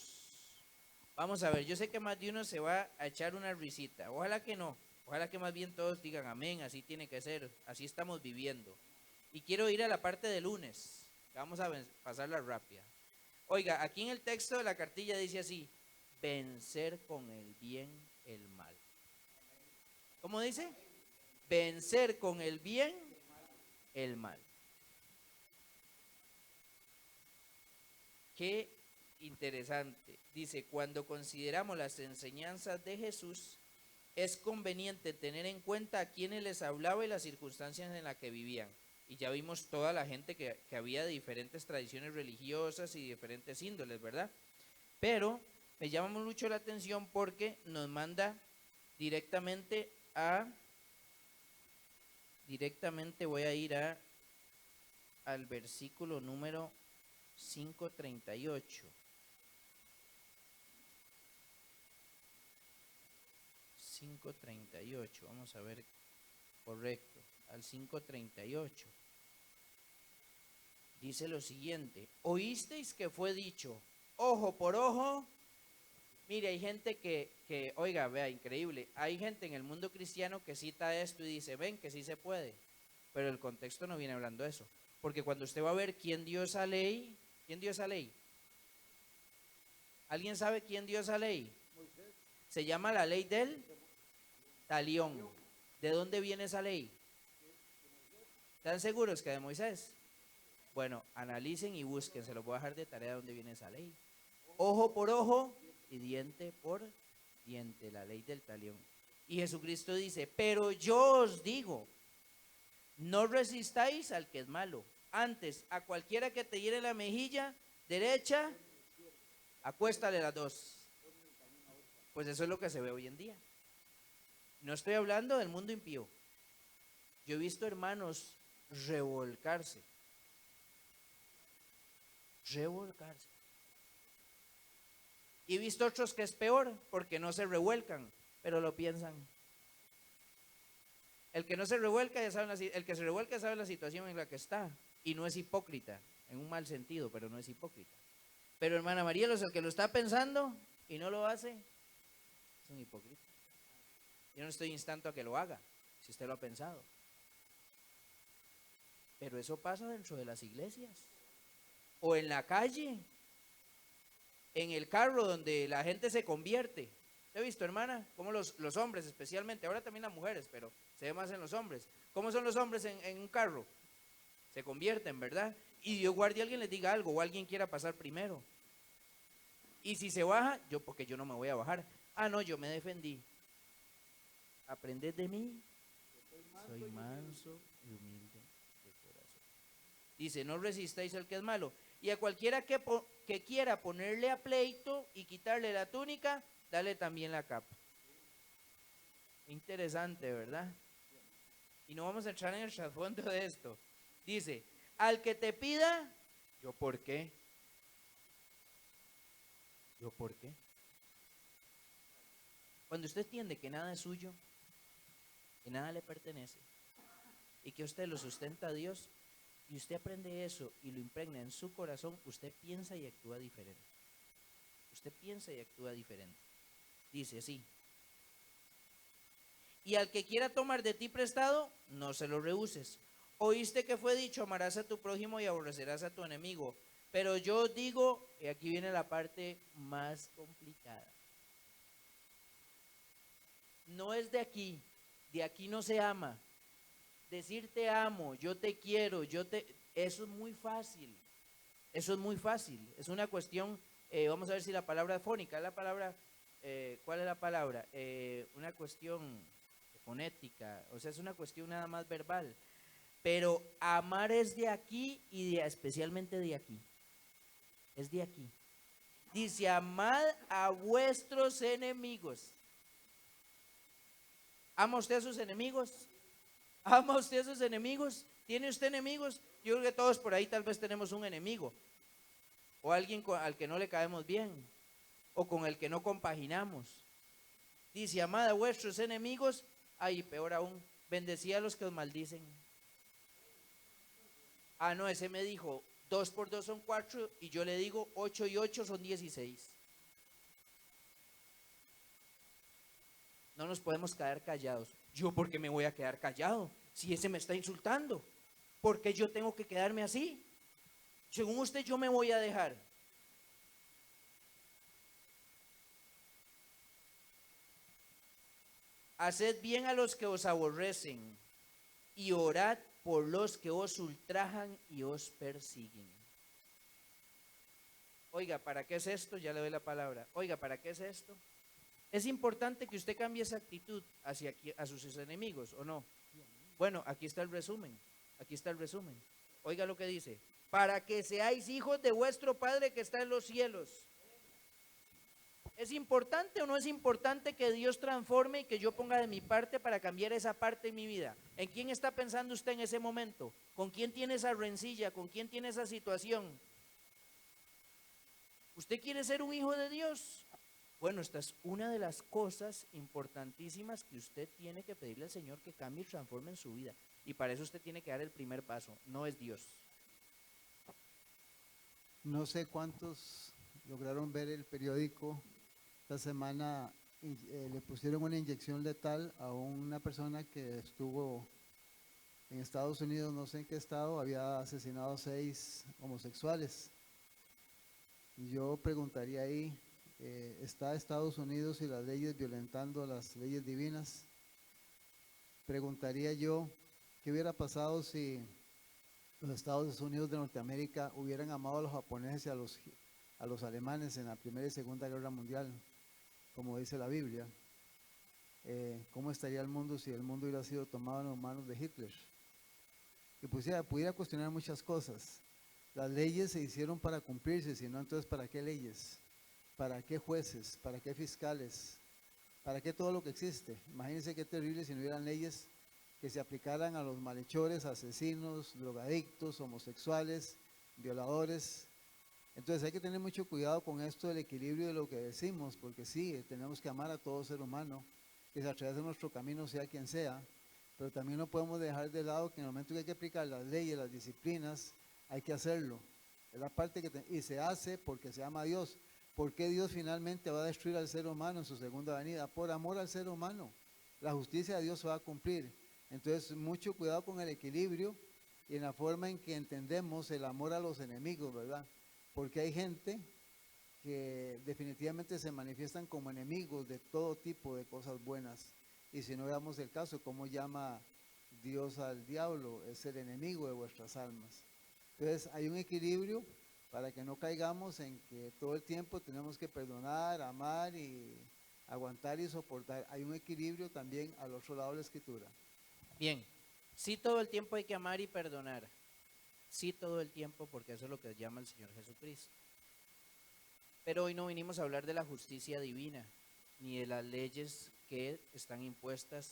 Vamos a ver, yo sé que más de uno se va a echar una risita. Ojalá que no, ojalá que más bien todos digan amén, así tiene que ser, así estamos viviendo. Y quiero ir a la parte de lunes, vamos a pasarla rápida. Oiga, aquí en el texto de la cartilla dice así, vencer con el bien el mal. ¿Cómo dice? Vencer con el bien el mal. Qué interesante. Dice, cuando consideramos las enseñanzas de Jesús, es conveniente tener en cuenta a quienes les hablaba y las circunstancias en las que vivían. Y ya vimos toda la gente que había de diferentes tradiciones religiosas y diferentes índoles, ¿verdad? Pero me llama mucho la atención porque nos manda directamente directamente voy a ir al versículo número 5:38. 5:38, vamos a ver, correcto, al 5:38. Dice lo siguiente: oísteis que fue dicho, ojo por ojo. Mire, hay gente que, oiga, vea, increíble, hay gente en el mundo cristiano que cita esto y dice, ven, que sí se puede, pero el contexto no viene hablando de eso, porque cuando usted va a ver quién dio esa ley, ¿quién dio esa ley? ¿Alguien sabe quién dio esa ley? Se llama la ley del talión. ¿De dónde viene esa ley? ¿Están seguros que de Moisés? Bueno, analicen y busquen, se los voy a dejar de tarea de dónde viene esa ley. Ojo por ojo y diente por diente, la ley del talión. Y Jesucristo dice, pero yo os digo, no resistáis al que es malo. Antes, a cualquiera que te hiere la mejilla derecha, acuéstale las dos. Pues eso es lo que se ve hoy en día. No estoy hablando del mundo impío. Yo he visto hermanos revolcarse. Y he visto otros que es peor, porque no se revuelcan, pero lo piensan. El que no se revuelca, ya sabe el que se revuelca sabe la situación en la que está, y no es hipócrita, en un mal sentido, pero no es hipócrita. Pero hermana María, el que lo está pensando y no lo hace, es un hipócrita. Yo no estoy instando a que lo haga, si usted lo ha pensado. Pero eso pasa dentro de las iglesias, o en la calle, en el carro donde la gente se convierte. ¿Te ha visto, hermana? Como los hombres especialmente, ahora también las mujeres, pero se ve más en los hombres. ¿Cómo son los hombres en un carro? Se convierten, ¿verdad? Y Dios guarde a alguien les diga algo, o alguien quiera pasar primero. Y si se baja, porque yo no me voy a bajar. Ah, no, yo me defendí. Aprended de mí, soy manso y humilde de corazón. Dice, no resistáis al que es malo. Y a cualquiera que quiera ponerle a pleito y quitarle la túnica, dale también la capa. Interesante, ¿verdad? Y no vamos a entrar en el trasfondo de esto. Dice, al que te pida, ¿yo por qué? ¿Yo por qué? Cuando usted entiende que nada es suyo, que nada le pertenece, y que usted lo sustenta a Dios, y usted aprende eso y lo impregna en su corazón, usted piensa y actúa diferente. Usted piensa y actúa diferente. Dice así. Y al que quiera tomar de ti prestado, no se lo rehuses. Oíste que fue dicho, amarás a tu prójimo y aborrecerás a tu enemigo. Pero yo os digo, y aquí viene la parte más complicada. No es de aquí no se ama. Decir te amo, yo te quiero, eso es muy fácil. Eso es muy fácil. Es una cuestión, vamos a ver si la palabra fónica es la palabra, ¿cuál es la palabra? Una cuestión fonética, o sea, es una cuestión nada más verbal. Pero amar es de aquí y especialmente de aquí. Es de aquí. Dice, amad a vuestros enemigos. ¿Ama usted a sus enemigos? ¿Ama usted a sus enemigos? ¿Tiene usted enemigos? Yo creo que todos por ahí tal vez tenemos un enemigo. O alguien al que no le caemos bien. O con el que no compaginamos. Dice, amad a vuestros enemigos. Ay, peor aún, bendecid a los que os maldicen. Ah, no, ese me dijo, 2 por 2 son 4, y yo le digo 8 y 8 son 16. No nos podemos quedar callados. ¿Yo por qué me voy a quedar callado? Si ese me está insultando, ¿por qué yo tengo que quedarme así? Según usted, yo me voy a dejar. Haced bien a los que os aborrecen y orad por los que os ultrajan y os persiguen. Oiga, ¿para qué es esto? Ya le doy la palabra. Oiga, ¿para qué es esto? Es importante que usted cambie esa actitud hacia sus enemigos, ¿o no? Bueno, aquí está el resumen. Aquí está el resumen. Oiga lo que dice. Para que seáis hijos de vuestro Padre que está en los cielos. ¿Es importante o no es importante que Dios transforme y que yo ponga de mi parte para cambiar esa parte en mi vida? ¿En quién está pensando usted en ese momento? ¿Con quién tiene esa rencilla? ¿Con quién tiene esa situación? ¿Usted quiere ser un hijo de Dios? Bueno, esta es una de las cosas importantísimas que usted tiene que pedirle al Señor que cambie y transforme en su vida. Y para eso usted tiene que dar el primer paso, no es Dios. No sé cuántos lograron ver el periódico. Esta semana le pusieron una inyección letal a una persona que estuvo en Estados Unidos, no sé en qué estado, había asesinado a 6 homosexuales. Y yo preguntaría ahí, ¿está Estados Unidos y las leyes violentando las leyes divinas? Preguntaría yo, ¿qué hubiera pasado si los Estados Unidos de Norteamérica hubieran amado a los japoneses y a los alemanes en la Primera y Segunda Guerra Mundial, como dice la Biblia? ¿Cómo estaría el mundo si el mundo hubiera sido tomado en las manos de Hitler? Y pudiera cuestionar muchas cosas. Las leyes se hicieron para cumplirse, si no, entonces ¿para qué leyes? ¿Para qué jueces? ¿Para qué fiscales? ¿Para qué todo lo que existe? Imagínense qué terrible si no hubieran leyes que se aplicaran a los malhechores, asesinos, drogadictos, homosexuales, violadores. Entonces hay que tener mucho cuidado con esto del equilibrio de lo que decimos, porque sí, tenemos que amar a todo ser humano, que se atraviese nuestro camino sea quien sea, pero también no podemos dejar de lado que en el momento que hay que aplicar las leyes, las disciplinas, hay que hacerlo. Es la parte y se hace porque se ama a Dios. ¿Por qué Dios finalmente va a destruir al ser humano en su segunda venida? Por amor al ser humano. La justicia de Dios se va a cumplir. Entonces, mucho cuidado con el equilibrio y en la forma en que entendemos el amor a los enemigos, ¿verdad? Porque hay gente que definitivamente se manifiestan como enemigos de todo tipo de cosas buenas. Y si no veamos el caso, ¿cómo llama Dios al diablo? Es el enemigo de vuestras almas. Entonces, hay un equilibrio para que no caigamos en que todo el tiempo tenemos que perdonar, amar y aguantar y soportar. Hay un equilibrio también al otro lado de la Escritura. Bien, sí todo el tiempo hay que amar y perdonar. Sí todo el tiempo, porque eso es lo que llama el Señor Jesucristo. Pero hoy no vinimos a hablar de la justicia divina, ni de las leyes que están impuestas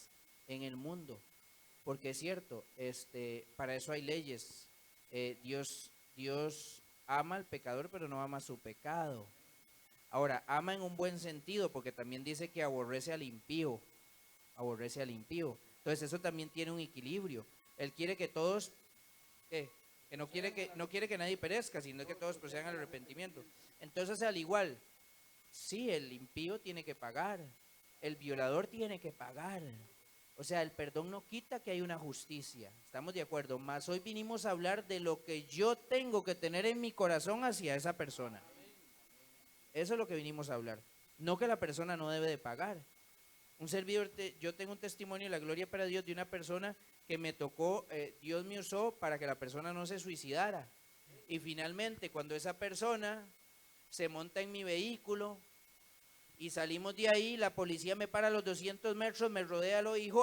en el mundo. Porque es cierto, para eso hay leyes. Dios ama al pecador, pero no ama su pecado. Ahora, ama en un buen sentido, porque también dice que aborrece al impío. Aborrece al impío. Entonces eso también tiene un equilibrio. Él quiere que todos, que no quiere que nadie perezca, sino que todos procedan al arrepentimiento. Entonces, al igual, sí, el impío tiene que pagar, el violador tiene que pagar. O sea, el perdón no quita que hay una justicia. ¿Estamos de acuerdo? Mas hoy vinimos a hablar de lo que yo tengo que tener en mi corazón hacia esa persona. Eso es lo que vinimos a hablar. No que la persona no debe de pagar. Un servidor, yo tengo un testimonio de la gloria para Dios de una persona que me tocó, Dios me usó para que la persona no se suicidara. Y finalmente, cuando esa persona se monta en mi vehículo y salimos de ahí, la policía me para a los 200 metros, me rodea el OIJ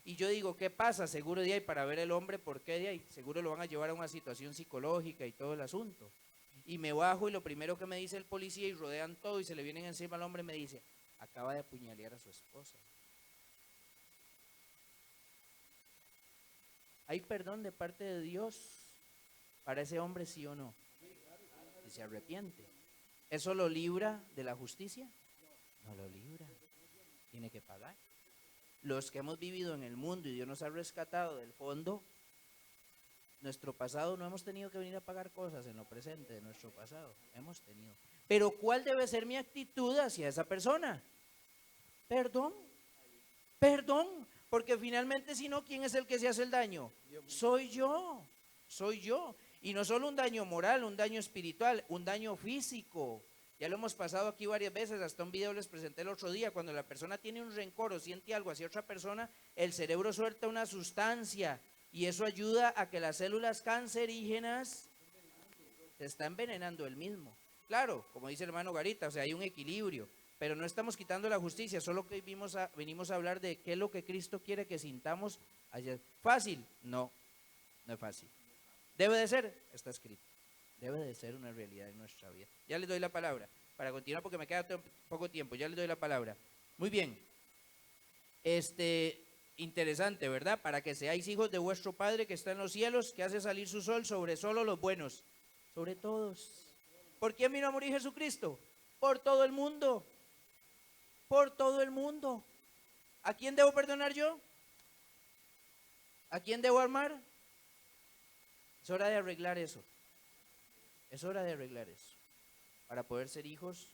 y yo digo, ¿qué pasa? Seguro de ahí para ver el hombre, ¿por qué de ahí? Seguro lo van a llevar a una situación psicológica y todo el asunto. Y me bajo y lo primero que me dice el policía, y rodean todo y se le vienen encima al hombre, me dice, acaba de apuñalear a su esposa. ¿Hay perdón de parte de Dios para ese hombre, sí o no? Si se arrepiente. ¿Eso lo libra de la justicia? No lo libra. Tiene que pagar. Los que hemos vivido en el mundo y Dios nos ha rescatado del fondo, nuestro pasado no hemos tenido que venir a pagar cosas en lo presente de nuestro pasado. Hemos tenido. Pero ¿cuál debe ser mi actitud hacia esa persona? Perdón. Perdón. Porque finalmente, si no, ¿quién es el que se hace el daño? Soy yo. Soy yo. Y no solo un daño moral, un daño espiritual, un daño físico. Ya lo hemos pasado aquí varias veces, hasta un video les presenté el otro día. Cuando la persona tiene un rencor o siente algo hacia otra persona, el cerebro suelta una sustancia y eso ayuda a que las células cancerígenas se está envenenando el mismo. Claro, como dice el hermano Garita, o sea, hay un equilibrio, pero no estamos quitando la justicia, solo que venimos a hablar de qué es lo que Cristo quiere que sintamos ayer. ¿Fácil? No, no es fácil. ¿Debe de ser? Está escrito. Debe de ser una realidad en nuestra vida. Ya les doy la palabra. para continuar porque me queda poco tiempo, ya les doy la palabra. Muy bien. Interesante, ¿verdad? Para que seáis hijos de vuestro Padre que está en los cielos, que hace salir su sol sobre solo los buenos, sobre todos. ¿Por quién vino a morir Jesucristo? Por todo el mundo. Por todo el mundo. ¿A quién debo perdonar yo? ¿A quién debo amar? Es hora de arreglar eso. Es hora de arreglar eso. Para poder ser hijos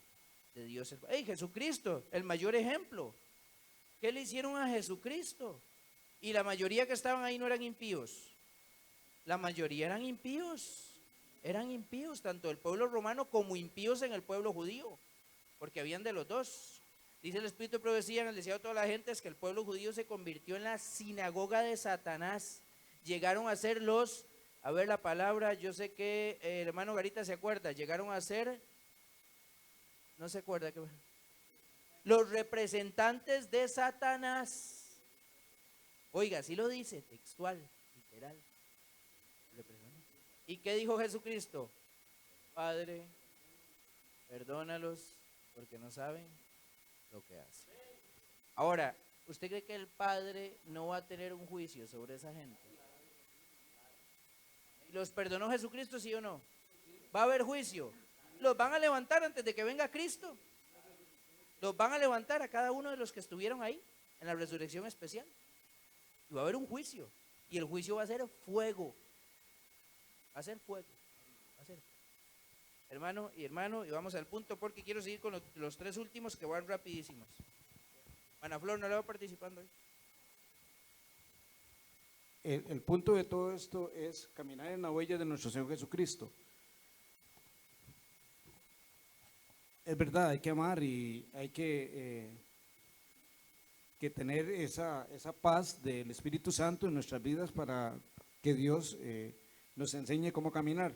de Dios. ¡Ey, Jesucristo! El mayor ejemplo. ¿Qué le hicieron a Jesucristo? Y la mayoría que estaban ahí no eran impíos. La mayoría eran impíos. Eran impíos, tanto el pueblo romano como impíos en el pueblo judío. Porque habían de los dos. Dice el Espíritu de Profecía en el deseo de toda la gente es que el pueblo judío se convirtió en la sinagoga de Satanás. Llegaron a ser a ver la palabra, yo sé que el hermano Garita se acuerda, llegaron a ser, no se acuerda, los representantes de Satanás. Oiga, así lo dice, textual, literal. ¿Y qué dijo Jesucristo? Padre, perdónalos porque no saben lo que hacen. Ahora, ¿usted cree que el Padre no va a tener un juicio sobre esa gente? ¿Los perdonó Jesucristo, sí o no? ¿Va a haber juicio? ¿Los van a levantar antes de que venga Cristo? Los van a levantar a cada uno de los que estuvieron ahí en la resurrección especial. Y va a haber un juicio. Y el juicio va a ser fuego. Va a ser fuego. Va a ser fuego. Hermano, y vamos al punto porque quiero seguir con los tres últimos que van rapidísimos. Ana Flor, no le va participando hoy. El punto de todo esto es caminar en la huella de nuestro Señor Jesucristo. Es verdad, hay que amar y hay que tener esa paz del Espíritu Santo en nuestras vidas para que Dios nos enseñe cómo caminar.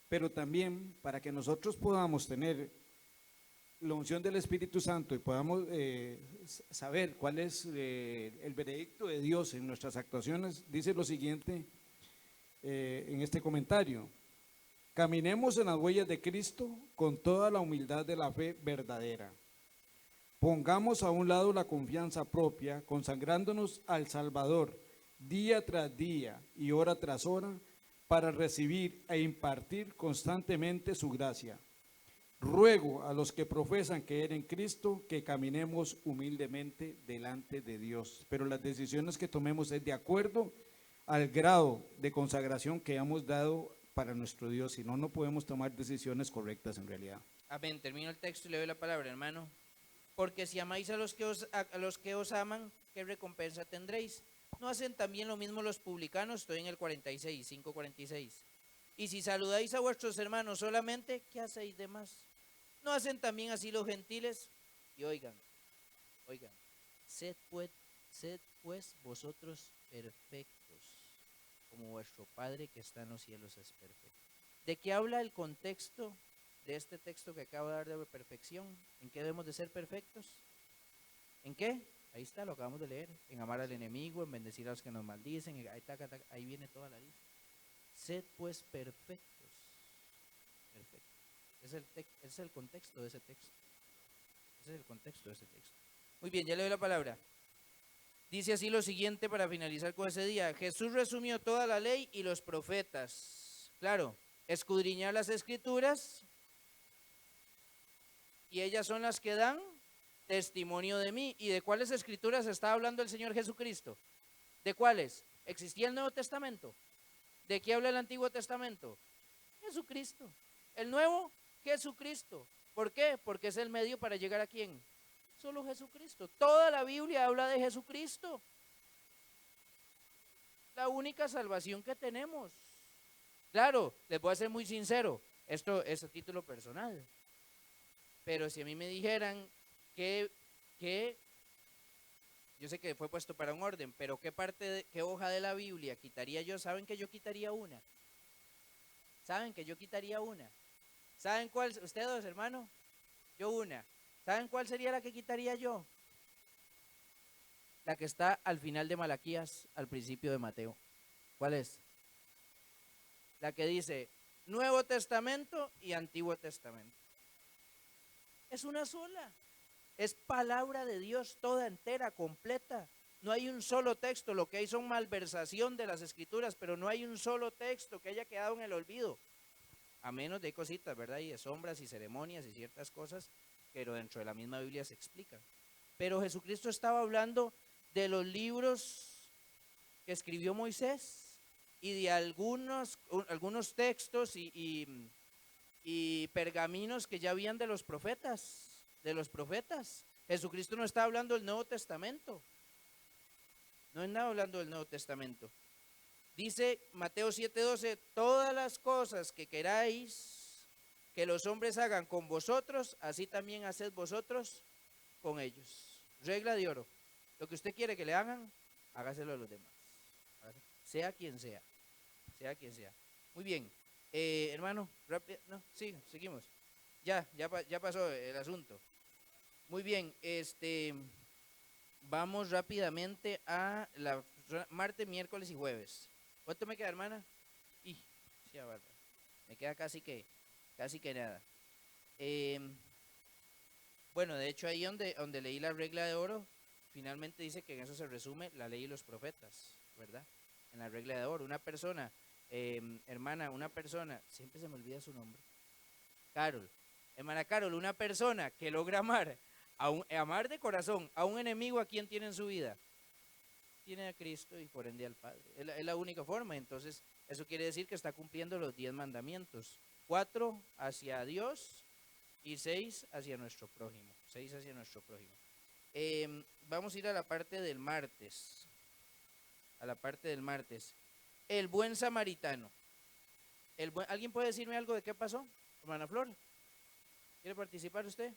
Pero también para que nosotros podamos tener la unción del Espíritu Santo y podamos saber cuál es el veredicto de Dios en nuestras actuaciones, dice lo siguiente en este comentario: caminemos en las huellas de Cristo con toda la humildad de la fe verdadera. Pongamos a un lado la confianza propia, consagrándonos al Salvador día tras día y hora tras hora para recibir e impartir constantemente su gracia. Ruego a los que profesan creer en Cristo que caminemos humildemente delante de Dios, pero las decisiones que tomemos es de acuerdo al grado de consagración que hemos dado para nuestro Dios, si no, no podemos tomar decisiones correctas en realidad. Amén, termino el texto y le doy la palabra, hermano. Porque si amáis a los que os aman, ¿qué recompensa tendréis? ¿No hacen también lo mismo los publicanos? Estoy en el 46, 5:46. Y si saludáis a vuestros hermanos solamente, ¿qué hacéis de más? ¿No hacen también así los gentiles? Y oigan, sed pues vosotros perfectos, como vuestro Padre que está en los cielos es perfecto. ¿De qué habla el contexto de este texto que acabo de dar de perfección? ¿En qué debemos de ser perfectos? ¿En qué? Ahí está, lo acabamos de leer. En amar al enemigo, en bendecir a los que nos maldicen. Ahí viene toda la lista. Sed pues perfectos. Perfecto. Ese es el contexto de ese texto. Ese es el contexto de ese texto. Muy bien, ya le doy la palabra. Dice así lo siguiente para finalizar con ese día. Jesús resumió toda la ley y los profetas. Claro, escudriñar las escrituras y ellas son las que dan testimonio de mí. ¿Y de cuáles escrituras está hablando el Señor Jesucristo? ¿De cuáles? ¿Existía el Nuevo Testamento? ¿De qué habla el Antiguo Testamento? Jesucristo. ¿El Nuevo? Jesucristo. ¿Por qué? Porque es el medio para llegar a ¿quién? Solo Jesucristo. Toda la Biblia habla de Jesucristo. La única salvación que tenemos. Claro, les voy a ser muy sincero, esto es a título personal. Pero si a mí me dijeran que yo sé que fue puesto para un orden, pero qué hoja de la Biblia quitaría yo, ¿saben que yo quitaría una? ¿Saben que yo quitaría una? ¿Saben cuál? ¿Ustedes dos, hermano? Yo una. ¿Saben cuál sería la que quitaría yo? La que está al final de Malaquías, al principio de Mateo. ¿Cuál es? La que dice Nuevo Testamento y Antiguo Testamento. Es una sola. Es palabra de Dios toda entera, completa. No hay un solo texto, lo que hay son malversación de las escrituras, pero no hay un solo texto que haya quedado en el olvido. A menos de cositas, ¿verdad? Y de sombras y ceremonias y ciertas cosas, pero dentro de la misma Biblia se explican. Pero Jesucristo estaba hablando de los libros que escribió Moisés y de algunos textos y pergaminos que ya habían de los profetas, Jesucristo no está hablando del Nuevo Testamento. No está hablando del Nuevo Testamento. Dice Mateo 7:12, todas las cosas que queráis que los hombres hagan con vosotros, así también haced vosotros con ellos. Regla de oro. Lo que usted quiere que le hagan, hágaselo a los demás. Sea quien sea. Sea quien sea. Muy bien. Hermano, rápido. No, sí, seguimos. Ya pasó el asunto. Muy bien, vamos rápidamente a la martes, miércoles y jueves. ¿Cuánto me queda, hermana? Sí, bárbaro. Me queda casi que nada. Bueno, de hecho ahí donde leí la regla de oro, finalmente dice que en eso se resume la ley y los profetas, ¿verdad? En la regla de oro, una persona, hermana, siempre se me olvida su nombre, Carol, hermana Carol, una persona que logra amar de corazón a un enemigo, ¿a quién tiene en su vida? Tiene a Cristo y por ende al Padre. Es la única forma. Entonces, eso quiere decir que está cumpliendo los 10 mandamientos. 4 hacia Dios y 6 hacia nuestro prójimo. Vamos a ir a la parte del martes. El buen samaritano. ¿Alguien puede decirme algo de qué pasó? Hermana Flor, ¿quiere participar usted?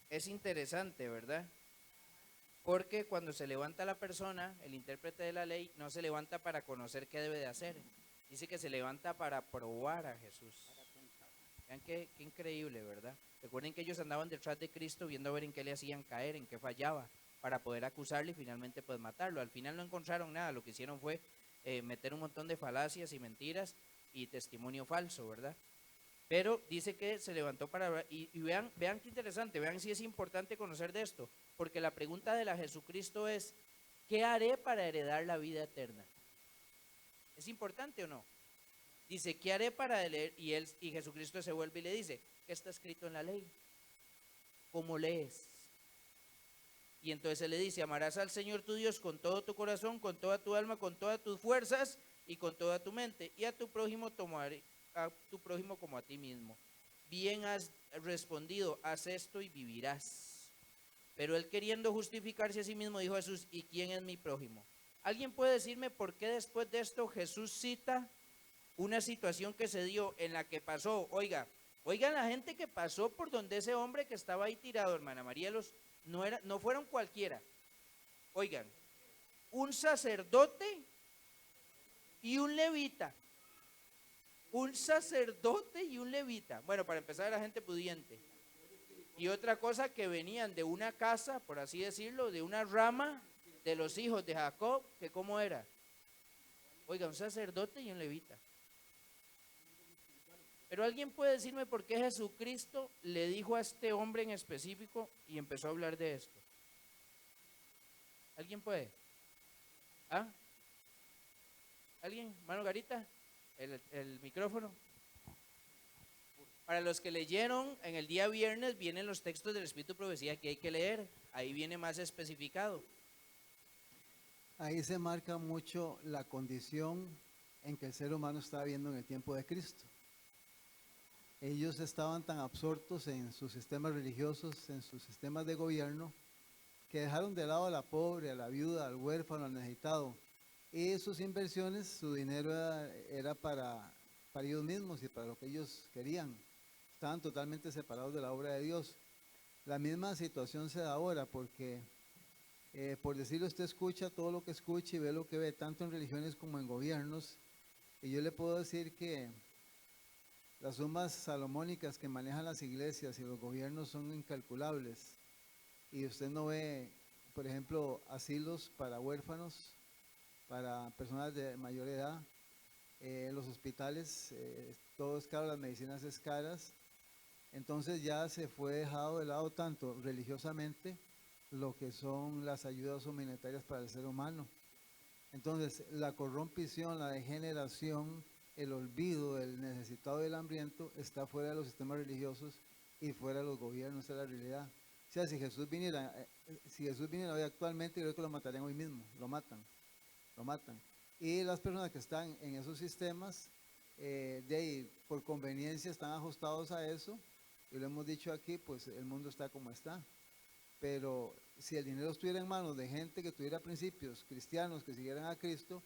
Es interesante, ¿verdad? Porque cuando se levanta la persona, el intérprete de la ley, no se levanta para conocer qué debe de hacer. Dice que se levanta para probar a Jesús. Vean qué increíble, ¿verdad? Recuerden que ellos andaban detrás de Cristo viendo a ver en qué le hacían caer, en qué fallaba, para poder acusarle y finalmente pues matarlo. Al final no encontraron nada, lo que hicieron fue meter un montón de falacias y mentiras y testimonio falso, ¿verdad? Pero dice que se levantó para... Y vean qué interesante, vean si es importante conocer de esto, porque la pregunta de la Jesucristo es, ¿qué haré para heredar la vida eterna? ¿Es importante o no? Dice, ¿qué haré para leer? Y Jesucristo se vuelve y le dice, ¿qué está escrito en la ley? ¿Cómo lees? Y entonces él le dice, amarás al Señor tu Dios con todo tu corazón, con toda tu alma, con todas tus fuerzas y con toda tu mente, y a tu prójimo como a ti mismo. Bien has respondido, haz esto y vivirás. Pero él, queriendo justificarse a sí mismo, dijo a Jesús, ¿y quién es mi prójimo? ¿Alguien puede decirme por qué después de esto Jesús cita una situación que se dio en la que pasó? Oigan la gente que pasó por donde ese hombre que estaba ahí tirado, hermana María, no fueron cualquiera. Oigan, un sacerdote y un levita. Un sacerdote y un levita. Bueno, para empezar, era gente pudiente. Y otra cosa, que venían de una casa, por así decirlo, de una rama de los hijos de Jacob, que ¿cómo era? Oiga, un sacerdote y un levita. Pero alguien puede decirme por qué Jesucristo le dijo a este hombre en específico y empezó a hablar de esto. ¿Alguien puede? ¿Ah? ¿Alguien? ¿Mano Garita? El micrófono. Para los que leyeron, en el día viernes vienen los textos del Espíritu de Profecía que hay que leer. Ahí viene más especificado. Ahí se marca mucho la condición en que el ser humano estaba viendo en el tiempo de Cristo. Ellos estaban tan absortos en sus sistemas religiosos, en sus sistemas de gobierno, que dejaron de lado a la pobre, a la viuda, al huérfano, al necesitado. Y sus inversiones, su dinero era para ellos mismos y para lo que ellos querían. Estaban totalmente separados de la obra de Dios. La misma situación se da ahora porque, por decirlo, usted escucha todo lo que escucha y ve lo que ve, tanto en religiones como en gobiernos. Y yo le puedo decir que Las sumas salomónicas que manejan las iglesias y los gobiernos son incalculables. Y usted no ve, por ejemplo, asilos para huérfanos, para personas de mayor edad, los hospitales, todo es caro, las medicinas es caras. Entonces ya se fue dejado de lado tanto religiosamente lo que son las ayudas humanitarias para el ser humano. Entonces la corrompición, la degeneración, el olvido del necesitado y del hambriento está fuera de los sistemas religiosos y fuera de los gobiernos, esa es la realidad. O sea, si Jesús viniera hoy actualmente, creo que lo matarían hoy mismo, lo matan. Y las personas que están en esos sistemas, de ahí, por conveniencia, están ajustados a eso, y lo hemos dicho aquí, pues el mundo está como está. Pero si el dinero estuviera en manos de gente que tuviera principios cristianos, que siguieran a Cristo,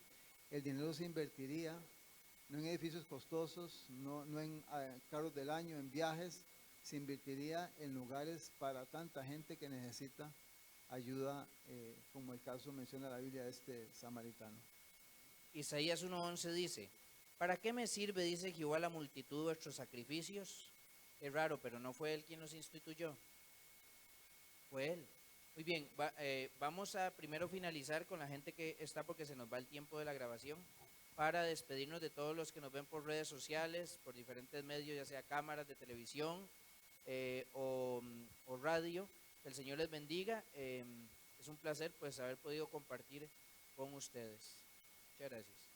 el dinero se invertiría, no en edificios costosos, no en carros del año, en viajes, se invertiría en lugares para tanta gente que necesita ayuda, como el caso menciona la Biblia de este samaritano. Isaías 1:11 dice, ¿para qué me sirve, dice Jehová, la multitud de vuestros sacrificios? Es raro, pero no fue él quien los instituyó. Fue él. Muy bien, vamos a primero finalizar con la gente que está, porque se nos va el tiempo de la grabación, para despedirnos de todos los que nos ven por redes sociales, por diferentes medios, ya sea cámaras de televisión o radio. Que el Señor les bendiga. Es un placer pues haber podido compartir con ustedes. Muchas gracias.